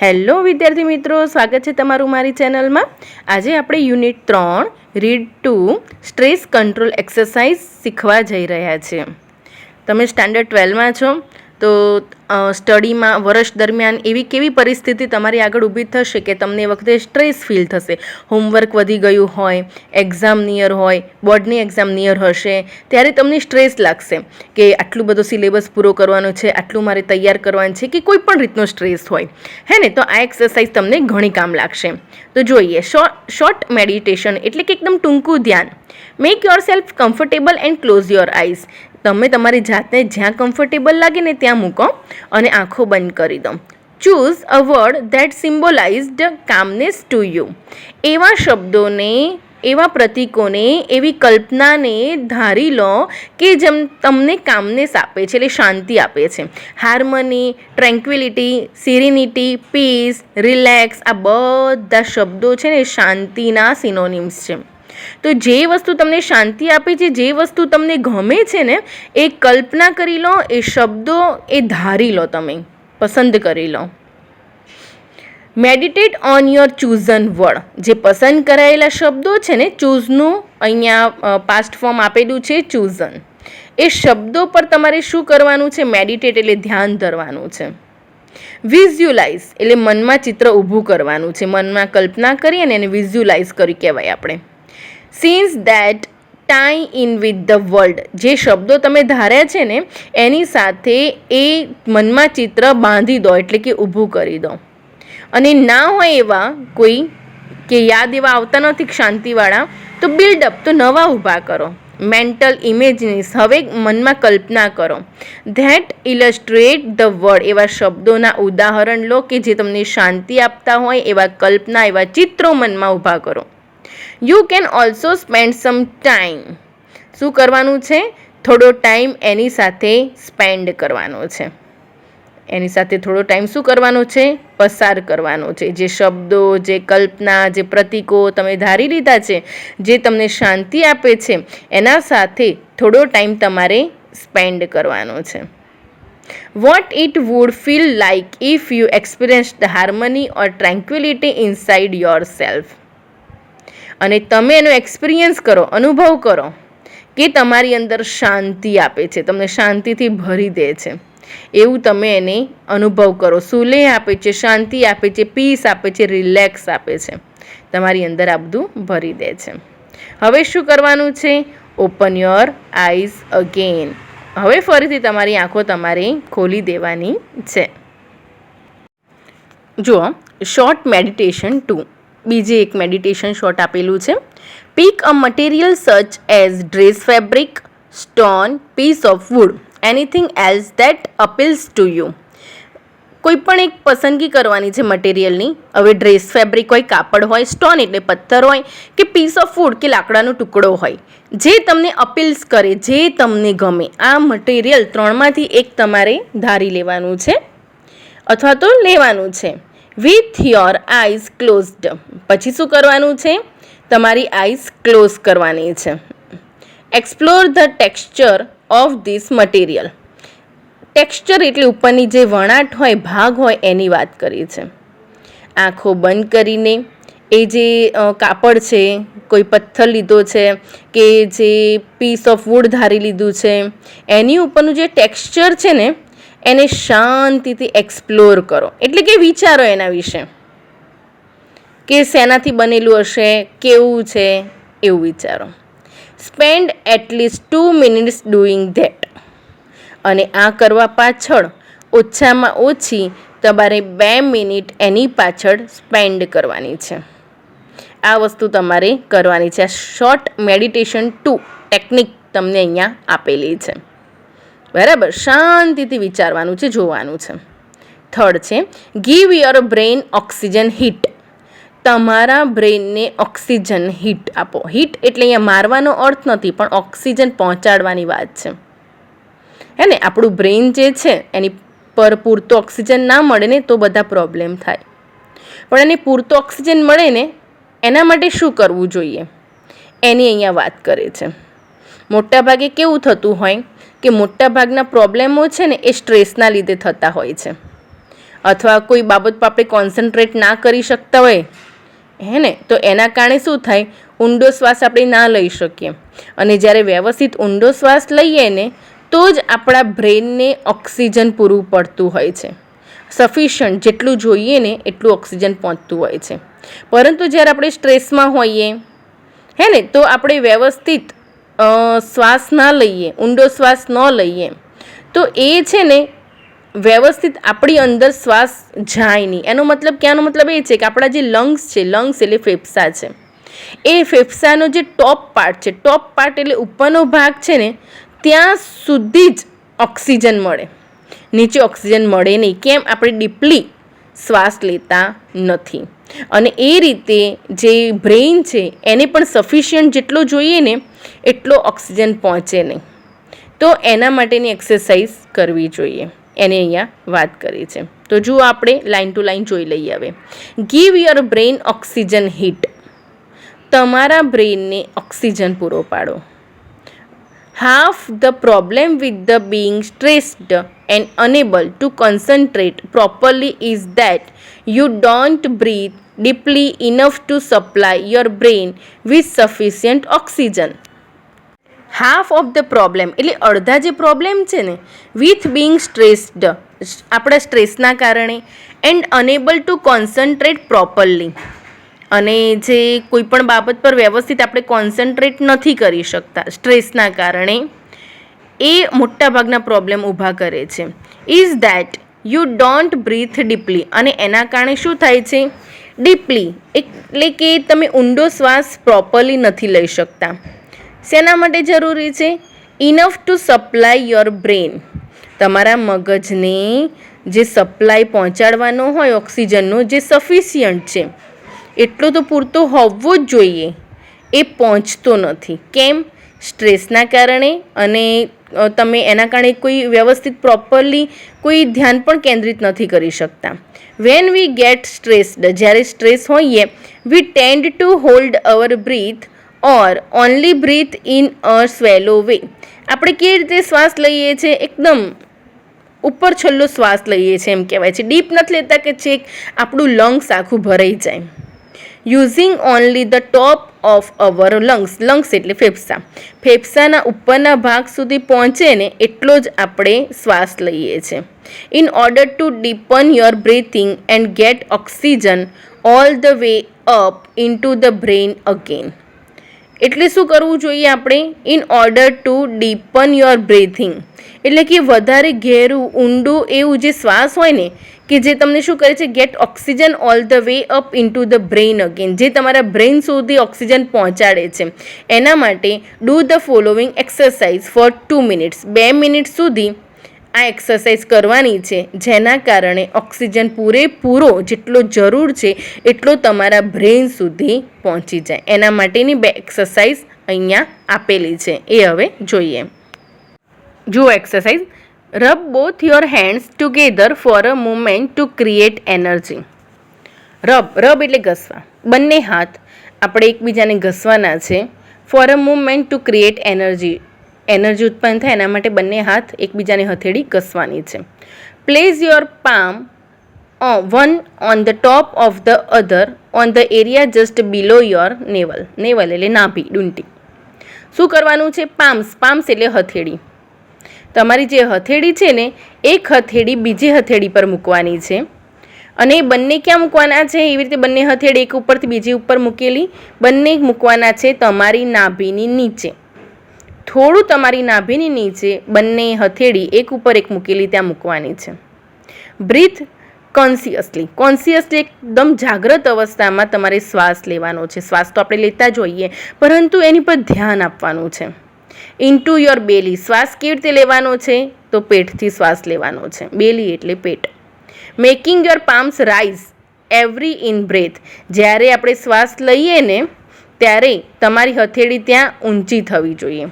Hello વિદ્યાર્થી મિત્રો, સ્વાગત છે તમારું મારી ચેનલમાં. આજે આપણે unit 3 read 2 stress control exercise શીખવા જઈ રહ્યા છીએ. તમે સ્ટાન્ડર્ડ 12માં છો, તો સ્ટડીમાં વર્ષ દરમિયાન એવી કેવી પરિસ્થિતિ તમારી આગળ ઊભી થશે કે તમને એ વખતે સ્ટ્રેસ ફીલ થશે. હોમવર્ક વધી ગયું હોય, એક્ઝામ નિયર હોય, બોર્ડની એક્ઝામ નિયર હશે, ત્યારે તમને સ્ટ્રેસ લાગશે કે આટલું બધો સિલેબસ પૂરો કરવાનો છે, આટલું મારે તૈયાર કરવાનું છે, કે કોઈ પણ રીતનો સ્ટ્રેસ હોય, હે ને. તો આ એક્સરસાઇઝ તમને ઘણી કામ લાગશે. તો જોઈએ, શોર્ટ મેડિટેશન એટલે કે એકદમ ટૂંકું ધ્યાન. Make yourself comfortable and close your eyes. તમે તમારી જાતને જ્યાં કમ્ફર્ટેબલ લાગે ને ત્યાં મૂકો અને આંખો બંધ કરી દો. Choose a word that symbolised calmness to you. એવા શબ્દોને, એવા પ્રતીકોને, એવી કલ્પનાને ધારી લો કે જેમ તમને કામનેસ આપે છે, એટલે શાંતિ આપે છે. હાર્મની, ટ્રેન્ક્વિલિટી, સિરિનિટી, પીસ, રિલેક્સ, આ બધા શબ્દો છે ને શાંતિના સિનોનિમ્સ છે. તો જે વસ્તુ તમને શાંતિ આપે છે, જે વસ્તુ તમને ગમે છે ને, એ કલ્પના કરી લો, એ શબ્દો એ ધારી લો, તમે પસંદ કરી લો. Meditate on your chosen word. જે પસંદ કરાયેલા શબ્દો છે ને, ચૂઝનું અહીંયા પાસ્ટ ફોર્મ આપેલું છે ચૂઝન. એ શબ્દો પર તમારે શું કરવાનું છે? મેડિટેટ એટલે ધ્યાન ધરવાનું છે. વિઝ્યુલાઇઝ એટલે મનમાં ચિત્ર ઊભું કરવાનું છે. મનમાં કલ્પના કરીએ ને એને વિઝ્યુલાઇઝ કરી કહેવાય આપણે. Since that tie in with the world. જે શબ્દો તમે ધાર્યા છે ને એની સાથે એ મનમાં ચિત્ર બાંધી દો, એટલે કે ઊભું કરી દો. અને ના હોય એવા કોઈ કે યાદ એવા આવતા નથી શાંતિવાળા, તો બિલ્ડઅપ, તો નવા ઊભા કરો. મેન્ટલ ઇમેજિન્સ, હવે મનમાં કલ્પના કરો. That illustrate the word. એવા શબ્દોના ઉદાહરણ લો કે જે તમને શાંતિ આપતા હોય, એવા કલ્પના, એવા ચિત્રો મનમાં ઊભા કરો. You can also spend some time. શું કરવાનું છે? થોડો ટાઈમ એની સાથે સ્પેન્ડ કરવાનો છે. એની સાથે થોડો ટાઈમ શું કરવાનો છે? પસાર કરવાનો છે. જે શબ્દો, જે કલ્પના, જે પ્રતીકો તમે ધારી લીધા છે, જે તમને શાંતિ આપે છે, એના સાથે થોડો ટાઈમ તમારે સ્પેન્ડ કરવાનો છે. What it would feel like if you experienced harmony or tranquillity inside your self. અને તમે એનો એક્સપિરિયન્સ કરો, અનુભવ કરો કે તમારી અંદર શાંતિ આપે છે, તમને શાંતિથી ભરી દે છે, એવું તમે એને અનુભવ કરો. સુલેહ આપે છે, શાંતિ આપે છે, પીસ આપે છે, રિલેક્સ આપે છે, તમારી અંદર આ બધું ભરી દે છે. હવે શું કરવાનું છે? Open your eyes again. હવે ફરીથી તમારી આંખો તમારે ખોલી દેવાની છે. જુઓ, શોર્ટ મેડિટેશન 2. બીજી એક મેડિટેશન શોર્ટ આપેલું છે. Pick a material such as dress fabric, stone, piece of wood, anything else that appeals to you. કોઈ પણ એક પસંદગી કરવાની છે મટીરિયલની. હવે ડ્રેસ ફેબ્રિક હોય, કાપડ હોય, સ્ટોન એટલે પથ્થર હોય, કે પીસ ઓફ વુડ કે લાકડાનો ટુકડો હોય, જે તમને અપીલ્સ કરે, જે તમને ગમે, આ મટીરિયલ ત્રણમાંથી એક તમારે ધારી લેવાનું છે અથવા તો લેવાનું છે. With your eyes closed. પછી શું કરવાનું છે? તમારી આઈઝ ક્લોઝ કરવાની છે. Explore the texture of this material. Texture એટલે ઉપરની જે વણાટ હોય, ભાગ હોય, એની વાત કરી છે. આંખો બંધ કરીને એ જે કાપડ છે, કોઈ પથ્થર લીધો છે કે જે પીસ ઓફ વુડ ધારી લીધું છે, એની ઉપરનું જે ટેક્સચર છે ને એને શાંતિથી એક્સપ્લોર કરો. એટલે કે વિચારો એના વિશે કે શેનાથી બનેલું હશે, કેવું છે, એવું વિચારો. Spend at least 2 minutes doing that. અને આ કરવા પાછળ ઓછામાં ઓછી તમારે 2 મિનિટ એની પાછળ સ્પેન્ડ કરવાની છે. આ વસ્તુ તમારે કરવાની છે. આ શોર્ટ મેડિટેશન 2 ટેકનિક તમને અહીંયા આપેલી છે. બરાબર, શાંતિથી વિચારવાનું છે, જોવાનું છે. થર્ડ છે, give your brain oxygen hit. તમારા બ્રેઇનને ઓક્સિજન હિટ આપો. હિટ એટલે અહીંયા મારવાનો અર્થ નથી, પણ ઓક્સિજન પહોંચાડવાની વાત છે, હે ને. આપણું બ્રેઇન જે છે એની પર પૂરતો ઓક્સિજન ના મળે ને તો બધા પ્રોબ્લેમ થાય, પણ એને પૂરતો ઓક્સિજન મળે ને એના માટે શું કરવું જોઈએ એની અહીંયા વાત કરે છે. મોટાભાગે કેવું થતું હોય કે મોટાભાગના પ્રોબ્લેમો છે ને એ સ્ટ્રેસના લીધે થતા હોય છે. અથવા કોઈ બાબત પર આપણે કોન્સન્ટ્રેટ ના કરી શકતા હોય હે ને, તો એના કારણે શું થાય, ઊંડો શ્વાસ આપણે ના લઈ શકીએ. અને જ્યારે વ્યવસ્થિત ઊંડો શ્વાસ લઈએ ને તો જ આપણા બ્રેનને ઓક્સિજન પૂરું પડતું હોય છે. સફિશિયન્ટ જેટલું જોઈએ ને એટલું ઓક્સિજન પહોંચતું હોય છે. પરંતુ જ્યારે આપણે સ્ટ્રેસમાં હોઈએ હે ને, તો આપણે વ્યવસ્થિત શ્વાસ ના લઈએ, ઊંડો શ્વાસ ન લઈએ, તો એ છે ને વ્યવસ્થિત આપણી અંદર શ્વાસ જાય નહીં. એનો મતલબ કહેવાનો મતલબ એ છે કે આપણા જે લંગ્સ છે, લંગ્સ એટલે ફેફસા છે, એ ફેફસાનો જે ટોપ પાર્ટ છે, ટોપ પાર્ટ એટલે ઉપરનો ભાગ છે ને, ત્યાં સુધી જ ઓક્સિજન મળે, નીચે ઓક્સિજન મળે નહીં. કેમ? આપણે ડીપલી શ્વાસ લેતા નથી. અને એ રીતે જે બ્રેઇન છે એને પણ સફિશિયન્ટ જેટલો જોઈએ ને એટલો ઓક્સિજન પહોંચે નહીં. તો એના માટેની એક્સરસાઇઝ કરવી જોઈએ, એને અહીંયા વાત કરી છે. તો જુઓ, આપણે લાઇન ટુ લાઇન જોઈ લઈએ. હવે give your brain oxygen hit. તમારા બ્રેઇનને ઓક્સિજન પૂરો પાડો. Half the problem with the being stressed and unable to concentrate properly is that you don't breathe deeply enough to supply your brain with sufficient oxygen. Half of the problem એટલે અડધા જે problem છે ને, with Bing stressed, આપણા સ્ટ્રેસના કારણે, and enable two concentrate properly, અને જે કોઈ પણ બાબત પર વ્યવસ્થિત આપણે કોન્સન્ટ્રેટ નથી કરી શકતા સ્ટ્રેસના કારણે, એ મોટાભાગના પ્રોબ્લેમ ઊભા કરે છે. Is that you don't breathe deeply. અને એના કારણે શું થાય છે? ડીપલી એટલે કે તમે ઊંડો શ્વાસ પ્રોપરલી નથી લઈ શકતા. શેના માટે જરૂરી છે? Enough to supply your brain. તમારા મગજને જે સપ્લાય પહોંચાડવાનો હોય ઓક્સિજનનો, જે સફિશિયન્ટ છે, એટલો તો પૂરતો હોવો જ જોઈએ, એ પહોંચતો નથી. કેમ? સ્ટ્રેસના કારણે. અને તમે એના કારણે કોઈ વ્યવસ્થિત પ્રોપરલી કોઈ ધ્યાન પણ કેન્દ્રિત નથી કરી શકતા. વેન વી ગેટ સ્ટ્રેસ્ડ, જ્યારે સ્ટ્રેસ હોઈએ, we tend to hold our breath or only breathe in a shallow way. આપણે કેવી રીતે શ્વાસ લઈએ છીએ? એકદમ ઉપર છેલ્લો શ્વાસ લઈએ છીએ એમ કહેવાય છે. ડીપ નથી લેતા કે છેક આપણું લંગ્સ આખું ભરાઈ જાય. Using only the top of our lungs. Lungs એટલે ફેફસા. ફેફસાના ઉપરના ભાગ સુધી પહોંચે ને એટલો જ આપણે શ્વાસ લઈએ છીએ. In order to deepen your breathing and get oxygen all the way up into the brain again. એટલે શું કરવું જોઈએ આપણે? In order to deepen your breathing એટલે કે વધારે ઘેરું, ઊંડું એવું જે શ્વાસ હોય ને, કે જે તમને શું કરે છે? Get oxygen all the way up into the brain again, જે તમારા બ્રેઇન સુધી ઓક્સિજન પહોંચાડે છે. એના માટે do the following exercise for 2 minutes. 2 minute સુધી આ એક્સરસાઇઝ કરવાની છે, જેના કારણે ઓક્સિજન પૂરેપૂરો જેટલો જરૂર છે એટલો તમારા બ્રેઇન સુધી પહોંચી જાય. એના માટેની 2 એક્સરસાઇઝ અહીંયા આપેલી છે, એ હવે જોઈએ. જુઓ exercise. Rub both your hands together for a moment to create energy. Rub એટલે ઘસવા. બંને હાથ આપણે એકબીજાને ઘસવાના છે. For a moment to create energy, energy ઉત્પન્ન થાય એના માટે બંને હાથ એકબીજાને હથેળી ઘસવાની છે. Place your palm one on the top of the other on the area just below your naval. Naval એટલે નાભી, ડુંટી. શું કરવાનું છે? પામ્સ એટલે હથેળી. તમારી જે હથેળી છે ને, એક હથેળી બીજી હથેળી પર મૂકવાની છે. અને બંને ક્યાં મૂકવાના છે? એવી રીતે બંને હથેળી એક ઉપરથી બીજી ઉપર મૂકેલી, બંને મૂકવાના છે તમારી નાભીની નીચે. થોડું તમારી નાભીની નીચે બંને હથેળી એક ઉપર એક મૂકેલી ત્યાં મૂકવાની છે. બ્રીથ કોન્સિયસલી એકદમ જાગ્રત અવસ્થામાં તમારે શ્વાસ લેવાનો છે. શ્વાસ તો આપણે લેતા જ હોઈએ, પરંતુ એની પર ધ્યાન આપવાનું છે. ઇન્ટુ યોર બેલી. શ્વાસ કેવી રીતે લેવાનો છે? તો પેટથી શ્વાસ લેવાનો છે. બેલી એટલે પેટ. Making your palms rise every in breath. જ્યારે આપણે શ્વાસ લઈએ ને ત્યારે તમારી હથેળી ત્યાં ઊંચી થવી જોઈએ,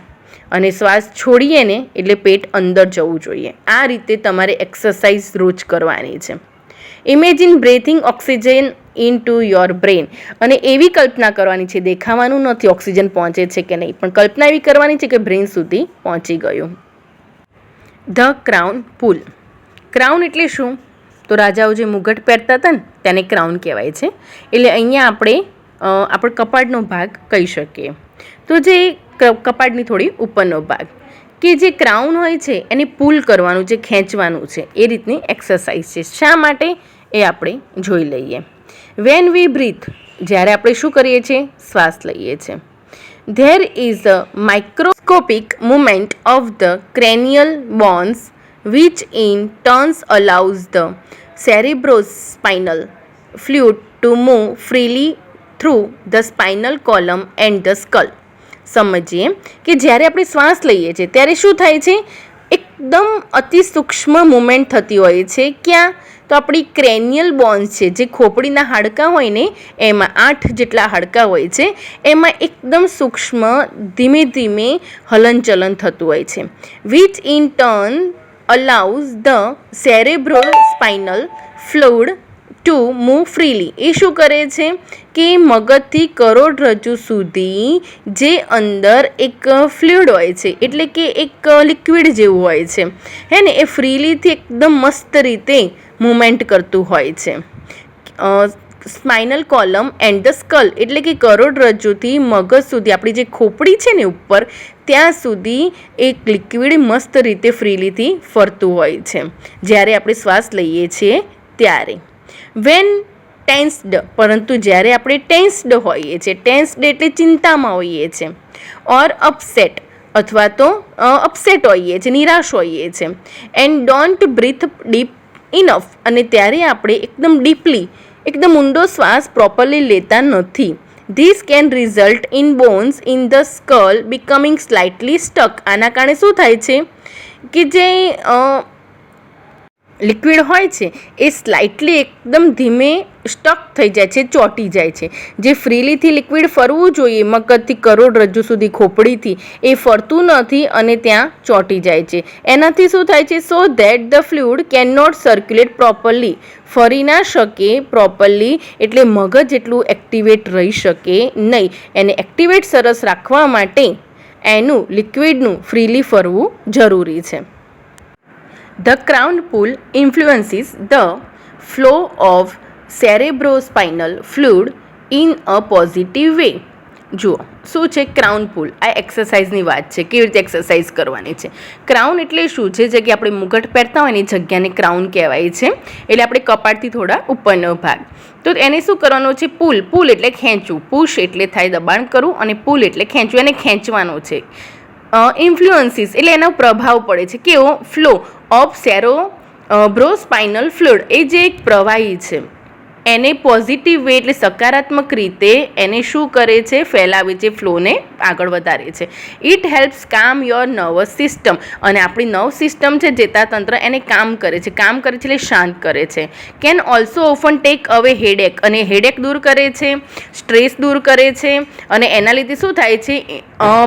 અને શ્વાસ છોડીએ ને એટલે પેટ અંદર જવું જોઈએ. આ રીતે તમારે એક્સરસાઇઝ રોજ કરવાની છે. Imagine breathing oxygen in to your brain. અને એવી કલ્પના કરવાની છે, દેખાવાનું નથી ઓક્સિજન પહોંચે છે કે નહીં, પણ કલ્પના એવી કરવાની છે કે બ્રેન સુધી પહોંચી ગયું. The crown pull. ક્રાઉન એટલે શું? તો રાજાઓ જે મુગટ પહેરતા હતા ને તેને ક્રાઉન કહેવાય છે. એટલે અહીંયા આપણે કપાળનો ભાગ કહી શકીએ. તો જે કપાળની થોડી ઉપરનો ભાગ કે જે ક્રાઉન હોય છે એને પુલ કરવાનું છે, ખેંચવાનું છે, એ રીતની એક્સરસાઇઝ છે. શા માટે એ આપણે જોઈ લઈએ. વેન વી બ્રીથ, જ્યારે આપણે શું કરીએ છીએ? શ્વાસ લઈએ છીએ. There is a microscopic movement of the cranial bones which in turns allows the cerebrospinal fluid to move freely through the spinal column and the skull. સમજીએ કે જ્યારે આપણે શ્વાસ લઈએ છીએ ત્યારે શું થાય છે? એકદમ અતિ સૂક્ષ્મ મુવમેન્ટ થતી હોય છે. ક્યાં? તો આપણી ક્રેનિયલ બોન્સ છે, જે ખોપડીના હાડકાં હોય ને એમાં 8 જેટલા હાડકાં હોય છે, એમાં એકદમ સૂક્ષ્મ ધીમે ધીમે હલનચલન થતું હોય છે. Which in turn allows the cerebrospinal fluid to move freely. એ શું કરે છે કે મગજથી કરોડરજ્જુ સુધી જે અંદર એક ફ્લુઇડ હોય છે, એટલે કે એક લિક્વિડ જેવું હોય છે, હે ને, એ ફ્રીલીથી એકદમ મસ્ત રીતે મૂવમેન્ટ કરતું હોય છે. Spinal column and the skull, એટલે કે કરોડરજ્જુથી મગજ સુધી, આપણી જે ખોપડી છે ને ઉપર, ત્યાં સુધી એક લિક્વિડ મસ્ત રીતે ફ્રીલીથી ફરતું હોય છે જ્યારે આપણે શ્વાસ લઈએ છીએ ત્યારે. વેન ટેન્સ્ડ, પરંતુ જ્યારે આપણે ટેન્સ્ડ હોઈએ છીએ, ટેન્સ્ડ એટલે ચિંતામાં હોઈએ છીએ, ઓર અપસેટ અથવા તો અપસેટ હોઈએ છીએ, નિરાશ હોઈએ છીએ, and don't breathe deep enough, અને ત્યારે આપણે એકદમ ડીપલી, એકદમ ઊંડો શ્વાસ પ્રોપરલી લેતા નથી. This can result in bones in the skull becoming slightly stuck. આના કારણે શું થાય છે કે જે લિક્વિડ હોય છે એ સ્લાઇટલી એકદમ ધીમે સ્ટક થઈ જાય છે, ચોંટી જાય છે. જે ફ્રીલીથી લિક્વિડ ફરવું જોઈએ મગજથી કરોડરજ્જુ સુધી ખોપડીથી, એ ફરતું નથી અને ત્યાં ચોંટી જાય છે. એનાથી શું થાય છે? So that the fluid can not circulate properly, ફરી ના શકે પ્રોપરલી, એટલે મગજ એટલું એક્ટિવેટ રહી શકે નહીં. એને એક્ટિવેટ સરસ રાખવા માટે એનું લિક્વિડનું ફ્રીલી ફરવું જરૂરી છે. The crown pull influences the flow of cerebrospinal fluid in a positive way. જુઓ શું છે ક્રાઉન પુલ? આ એક્સરસાઇઝની વાત છે, કેવી રીતે એક્સરસાઇઝ કરવાની છે. ક્રાઉન એટલે શું છે? જે કે આપણે મુગટ પહેરતા હોય ને એ જગ્યાને ક્રાઉન કહેવાય છે. એટલે આપણે કપાળથી થોડા ઉપરનો ભાગ, તો એને શું કરવાનો છે? પુલ. પુલ એટલે ખેંચવું, પુશ એટલે થાય દબાણ કરવું, અને પુલ એટલે ખેંચવું, એને ખેંચવાનો છે. ઇન્ફ્લુઅન્સીસ એટલે એનો પ્રભાવ પડે છે. કેવો? ફ્લો ઓફ સેરેબ્રોસ્પાઇનલ ફ્લુઇડ, એ જે એક પ્રવાહી છે એને પોઝિટિવ વે એટલે સકારાત્મક રીતે એને શું કરે છે? ફેલાવે છે, ફ્લોને આગળ વધારે છે. ઇટ હેલ્પ્સ કામ યોર નર્વસ સિસ્ટમ, અને આપણી નર્વ સિસ્ટમ છે, ચેતાતંત્ર, એને કામ કરે છે. કામ કરે છે એટલે શાંત કરે છે. કેન ઓલ્સો ઓફન ટેક અવે હેડેક, અને હેડેક દૂર કરે છે, સ્ટ્રેસ દૂર કરે છે, અને એના લીધે શું થાય છે?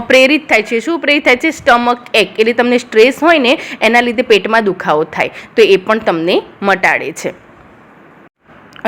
પ્રેરિત થાય છે. શું પ્રેરિત થાય છે? સ્ટમક એક, એટલે તમને સ્ટ્રેસ હોય ને એના લીધે પેટમાં દુખાવો થાય તો એ પણ તમને મટાડે છે.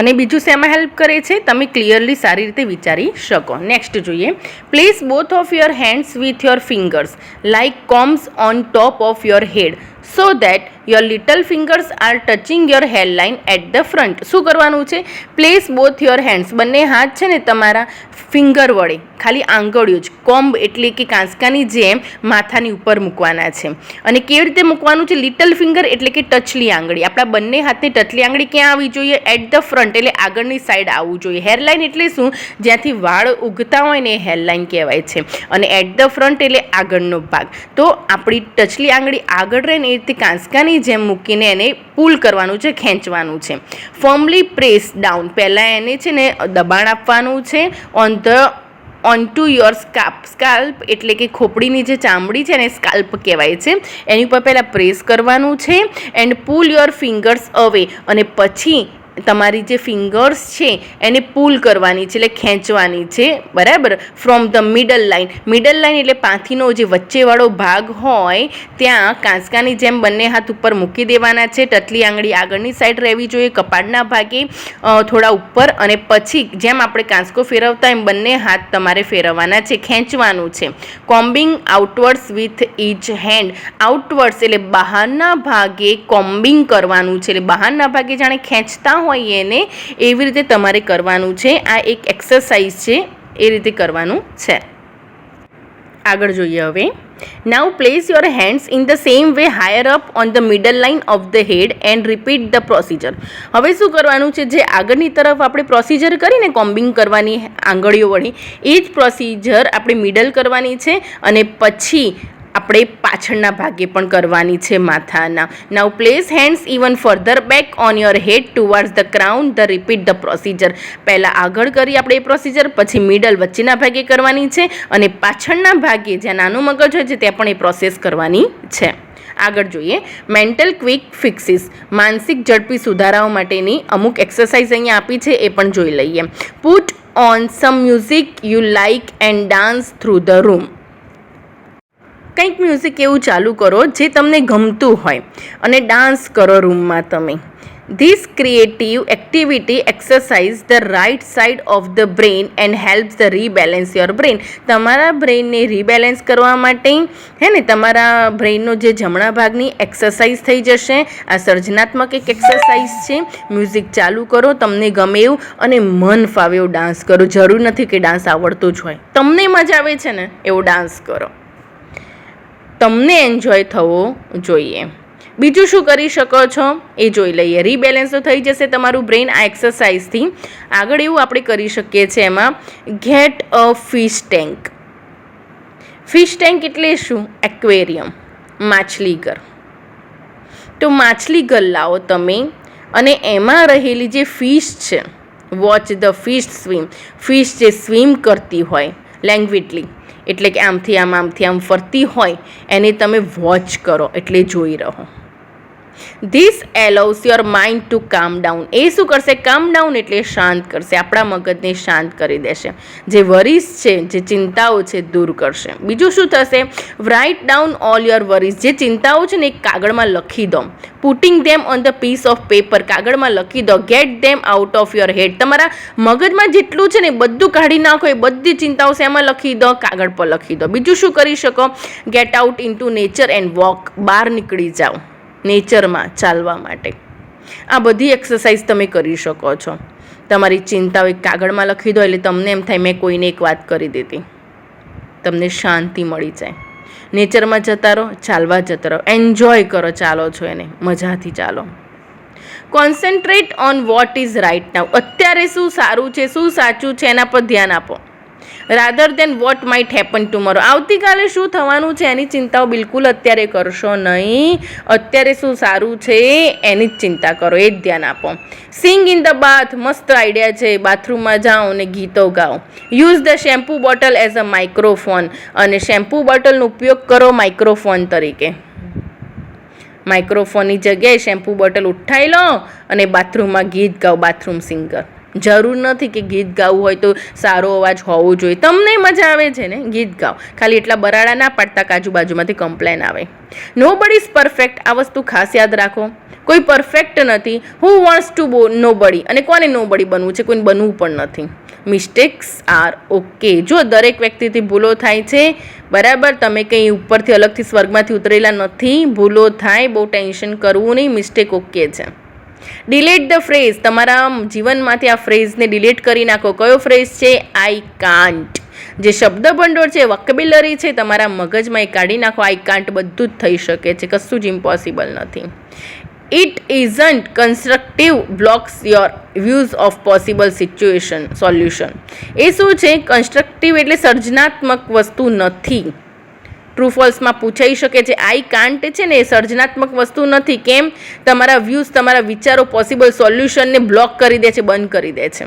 અને બીજું શેમાં હેલ્પ કરે છે? તમે ક્લિયરલી સારી રીતે વિચારી શકો. નેક્સ્ટ જોઈએ. Place both of your hands with your fingers like combs on top of your head so that your little fingers are touching your hairline at the front. શું કરવાનું છે? પ્લેસ બોથ યોર હેન્ડ્સ, બંને હાથ છે ને તમારા finger વડે, ખાલી આંગળીઓ જ, કોમ્બ એટલે કે કાંસકાની જેમ માથાની ઉપર મૂકવાના છે. અને કેવી રીતે મૂકવાનું છે? લિટલ ફિંગર એટલે કે ટચલી આંગળી. આપણા બંને હાથની ટચલી આંગળી ક્યાં આવવી જોઈએ? એટ ધ ફ્રન્ટ એટલે આગળની સાઈડ આવવું જોઈએ. હેરલાઇન એટલે શું? જ્યાંથી વાળ ઉગતા હોય ને એ હેરલાઇન કહેવાય છે. અને એટ ધ ફ્રન્ટ એટલે આગળનો ભાગ. તો આપણી ટચલી આંગળી આગળ રહે ને એ રીતે કાંસકાની જેમ મૂકીને એને પુલ કરવાનું છે, ખેંચવાનું છે. ફર્મલી પ્રેસ ડાઉન, પહેલાં એને છે ને દબાણ આપવાનું છે. ઓન ટુ યોર સ્કાલ્પ એટલે કે ખોપડીની જે ચામડી છે ને સ્કાલ્પ કહેવાય છે, એની ઉપર પહેલાં પ્રેસ કરવાનું છે. એન્ડ પુલ યોર ફિંગર્સ અવે, અને પછી તમારી જે ફિંગર્સ છે એને પુલ કરવાની છે, એટલે ખેંચવાની છે, બરાબર, ફ્રોમ ધ મિડલ લાઇન એટલે પાંથીનો જે વચ્ચેવાળો ભાગ હોય ત્યાં કાંસકાની જેમ બંને હાથ ઉપર મૂકી દેવાના છે. ટચલી આંગળી આગળની સાઈડ રહેવી જોઈએ, કપાળના ભાગે થોડા ઉપર, અને પછી જેમ આપણે કાંસકો ફેરવતા એમ બંને હાથ તમારે ફેરવવાના છે, ખેંચવાનું છે. Combing outwards with each hand, outwards એટલે બહારના ભાગે કોમ્બિંગ કરવાનું છે, એટલે બહારના ભાગે જાણે ખેંચતા હોય એને એવી રીતે તમારે કરવાનું છે. આ એક એક્સરસાઇઝ છે, એ રીતે કરવાનું છે. આગળ જોઈએ હવે. Now place your hands in the same way higher up on the middle line of the head and repeat the procedure. હવે શું કરવાનું છે, જે આગળની તરફ આપણે પ્રોસિજર કરીને કોમ્બિંગ કરવાની આંગળીઓ વળી, એ જ પ્રોસિજર આપણે મિડલ કરવાની છે અને પછી આપણે પાછળના ભાગે પણ કરવાની છે માથાના. Now place hands even further back on your head towards the crown the repeat the procedure. પહેલાં આગળ કરી આપણે એ પ્રોસિજર, પછી મિડલ વચ્ચેના ભાગે કરવાની છે અને પાછળના ભાગે જ્યાં નાનું મગજ હોય છે ત્યાં પણ એ પ્રોસેસ કરવાની છે. આગળ જોઈએ. મેન્ટલ ક્વિક ફિક્સીસ, માનસિક ઝડપી સુધારાઓ માટેની અમુક એક્સરસાઇઝ અહીંયા આપી છે, એ પણ જોઈ લઈએ. Put on some music you like and dance through the room. કંઈક મ્યુઝિક એવું ચાલુ કરો જે તમને ગમતું હોય અને ડાન્સ કરો રૂમમાં તમે. This creative activity exercise the right side of the brain and helps the rebalance your brain. તમારા બ્રેઇનને રીબેલેન્સ કરવા માટે હે ને તમારા બ્રેઇનનો જે જમણા ભાગની એક્સરસાઇઝ થઈ જશે. આ સર્જનાત્મક એક એક્સરસાઇઝ છે. મ્યુઝિક ચાલુ કરો તમને ગમે એવું અને મન ફાવે એવું ડાન્સ કરો. જરૂર નથી કે ડાન્સ આવડતું જ હોય, તમને મજા આવે છે ને એવો ડાન્સ કરો, તમને એન્જોય થવો જોઈએ. બીજું શું કરી શકો છો એ જોઈ લઈએ. રીબેલેન્સ તો થઈ જશે તમારું બ્રેઇન આ એક્સરસાઇઝથી. આગળ એવું આપણે કરી શકીએ છીએ એમાં, get a fish tank. Fish tank એટલે શું? એક્વેરિયમ, માછલીઘર. તો માછલીઘર લાવો તમે અને એમાં રહેલી જે ફિશ છે, watch the fish swim, fish જે સ્વિમ કરતી હોય લેંગ્વેજલી, એટલે કે આમથી આમ ફરતી હોય એને તમે વોચ કરો, એટલે જોઈ રહો. ધીસ એલાઉસ યોર માઇન્ડ ટુ કામ ડાઉન. એ શું કરશે? કામ ડાઉન એટલે શાંત કરશે, આપણા મગજને શાંત કરી દેશે. જે વરીઝ છે, જે ચિંતાઓ છે દૂર કરશે. બીજું શું થશે? Write down all your worries. જે ચિંતાઓ છે ને એક કાગળમાં લખી દો. Putting them on the piece of paper, કાગળમાં લખી દો. Get them out of your head. તમારા મગજમાં જેટલું છે ને બધું કાઢી નાખો, એ બધી ચિંતાઓ શેમાં લખી દો? કાગળ પર લખી દો. બીજું શું કરી શકો? Get out into nature and walk. બહાર નીકળી જાઓ નેચરમાં ચાલવા માટે. આ બધી એક્સરસાઇઝ તમે કરી શકો છો. તમારી ચિંતાઓ એક કાગળમાં લખી દો એટલે તમને એમ થાય મેં કોઈને એક વાત કરી દીધી, તમને શાંતિ મળી જાય. નેચરમાં જતા રહો, ચાલવા જતા રહો, એન્જોય કરો, ચાલો છો એને મજાથી ચાલો. Concentrate on what is right now. અત્યારે શું સારું છે, શું સાચું છે એના પર ધ્યાન આપો. Rather than what might happen tomorrow. આવતીકાલે શું થવાનું છે એની ચિંતાઓ બિલકુલ અત્યારે કરશો નહીં. અત્યારે શું સારું છે એની જ ચિંતા કરો, એ જ ધ્યાન આપો. સિંગ ઇન ધ બાથ, મસ્ત આઈડિયા છે. બાથરૂમમાં જાઓ અને ગીતો ગાઓ. Use the shampoo bottle as a microphone. અને શેમ્પૂ બોટલનો ઉપયોગ કરો માઇક્રોફોન તરીકે. માઇક્રોફોનની જગ્યાએ શેમ્પૂ બોટલ ઉઠાવી લો અને બાથરૂમમાં ગીત ગાઓ. Bathroom singer. જરૂર નથી કે ગીત ગાવું હોય તો સારો અવાજ હોવો જોઈએ. તમને મજા આવે છે ને ગીત ગાઓ. ખાલી એટલા બરાડા ના પાડતા કે આજુબાજુમાંથી કમ્પ્લેન આવે. નો બડી ઇઝ પરફેક્ટ. આ વસ્તુ ખાસ યાદ રાખો. કોઈ પરફેક્ટ નથી. હુ વોન્ટ્સ ટુ નો બડી. અને કોને નો બડી બનવું છે? કોઈને બનવું પણ નથી. Mistakes are okay. જો દરેક વ્યક્તિથી ભૂલો થાય છે, બરાબર. તમે કંઈ ઉપરથી અલગથી સ્વર્ગમાંથી ઉતરેલા નથી. ભૂલો થાય, બહુ ટેન્શન કરવું નહીં. મિસ્ટેક ઓકે છે. Delete the phrase. તમારા જીવનમાંથી આ ફ્રેઝને ડિલીટ કરી નાખો. કયો ફ્રેઝ છે? I can't. જે શબ્દ ભંડોળ છે, વોકેબ્યુલરી છે, તમારા મગજમાં એ કાઢી નાખો. આઈ કાન્ટ બધું જ થઈ શકે છે, કશું જ ઇમ્પોસિબલ નથી. It isn't constructive blocks your views of possible solution. એ શું છે? કન્સ્ટ્રક્ટિવ એટલે સર્જનાત્મક વસ્તુ નથી. ટ્રુ ફોલ્સમાં પૂછાઈ શકે છે. આઈ કાન્ટ છે ને એ સર્જનાત્મક વસ્તુ નથી. કેમ? તમારા વ્યૂઝ, તમારા વિચારો પોસિબલ સોલ્યુશનને બ્લોક કરી દે છે, બંધ કરી દે છે.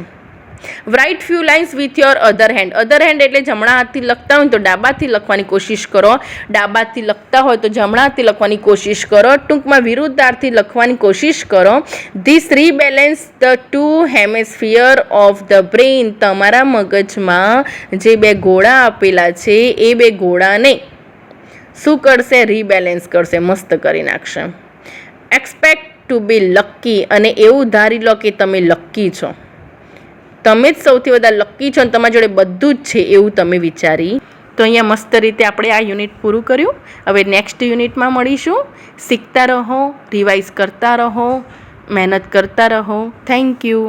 Write few lines with your other hand. Other hand એટલે જમણા હાથથી લખતા હોય તો ડાબાથી લખવાની કોશિશ કરો, ડાબાથી લખતા હોય તો જમણા હાથથી લખવાની કોશિશ કરો, ટૂંકમાં વિરુદ્ધાર્થી લખવાની કોશિશ કરો. This rebalance the two hemisphere of the brain. તમારા મગજમાં જે બે ગોળા આપેલા છે એ બે ગોળાને શું કરશે? રીબેલેન્સ કરશે, મસ્ત કરી નાખશે. એક્સપેક્ટ ટુ બી લકી. અને એવું ધારી લો કે તમે લકી છો, તમે જ સૌથી વધારે લકી છો અને તમારી જોડે બધું જ છે એવું તમે વિચારી. તો અહીંયા મસ્ત રીતે આપણે આ યુનિટ પૂરું કર્યું. હવે નેક્સ્ટ યુનિટમાં મળીશું. શીખતા રહો, રિવાઇઝ કરતા રહો, મહેનત કરતા રહો. Thank you.